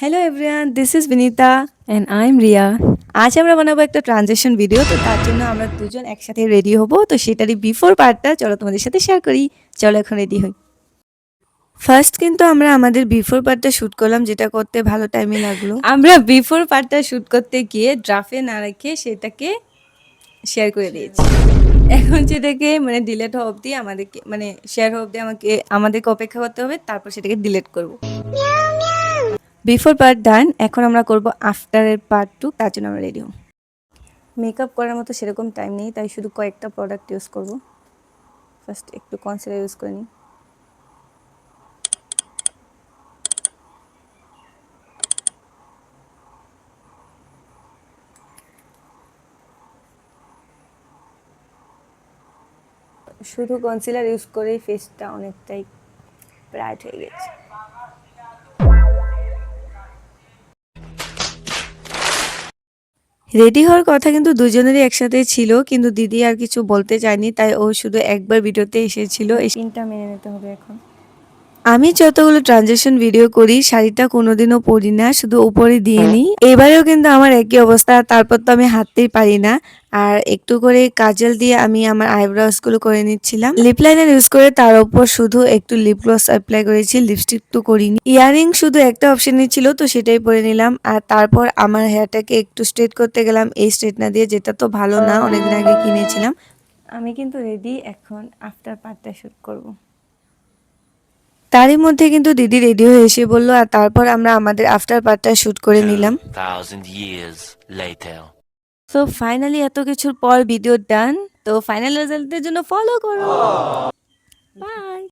Hello everyone, this is Binita and I am Riya. আজ আমরা বানাবো একটা ট্রানজেকশন ভিডিও। তো তার জন্য আমরা দুজন একসাথে রেডি হব। তো সেটারই বিফোর পার্টটা চলো তোমাদের সাথে শেয়ার করি। চলো এখন রেডি হই। ফার্স্ট কিন্তু আমরা আমাদের বিফোর পার্টটা শ্যুট করলাম, যেটা করতে ভালো টাইমই লাগলো। আমরা বিফোর পার্টটা শ্যুট করতে গিয়ে ড্রাফে না রেখে সেটাকে শেয়ার করে দিয়েছি। এখন সেটাকে মানে ডিলেট হওয়া অবধি আমাদেরকে মানে শেয়ার হওয়া অবধি আমাদেরকে অপেক্ষা করতে হবে, তারপর সেটাকে ডিলেট করবো। বিফোর পার্ট ডান, এখন আমরা করব আফটারের পার্ট 2। তার জন্য আমরা রেডি হব। মেকআপ করার মতো সেরকম টাইম নেই, তাই শুধু কয়েকটা প্রোডাক্ট ইউজ করব। ফার্স্ট একটু কনসিলার ইউজ করে নিই। শুধু কনসিলার ইউজ করেই ফেসটা অনেকটাই ব্রাইট হয়ে গেছে। রেডি হওয়ার কথা কিন্তু দুজনেরই একসাথে ছিল, কিন্তু দিদি আর কিছু বলতে চায়নি, তাই ও শুধু একবার ভিডিওতে এসেছিল। এই সিনটা মেনে নিতে হবে এখন। আমি যতগুলো ট্রানজেকশন ভিডিও করি শাড়িটা কোনোদিনও পরি না, শুধু উপরে দিয়ে নিই। এবারেও কিন্তু আমার একই অবস্থা, তারপর তো আমি হাঁটতেই পারি না। আর একটু করে কাজল দিয়ে আমি আমার আইব্রোস গুলো করে নিচ্ছিলাম। লিপ লাইনার ইউজ করে তার উপর শুধু একটু লিপ গ্লস অ্যাপ্লাই করেছি, লিপস্টিক তো করিনি। ইয়ারিং শুধু একটা অপশনই ছিল, তো সেটাই পরে নিলাম। আর তারপর আমার হেয়ারটাকে একটু স্ট্রেট করতে গেলাম এই স্ট্রেটনার দিয়ে, যেটা তো ভালো না, অনেকদিন আগে কিনেছিলাম। আমি কিন্তু রেডি, এখন আফটার পার্টটা শুট করব। তারই মধ্যে কিন্তু দিদি রেডি হয়ে এসে বললো, আর তারপর আমরা আমাদের আফটার পার্টটা শুট করে নিলাম। 2000 years later. সো ফাইনালি এত কিছুর পর ভিডিও ডান। তো ফাইনাল রেজাল্টের জন্য ফলো করো। বাই।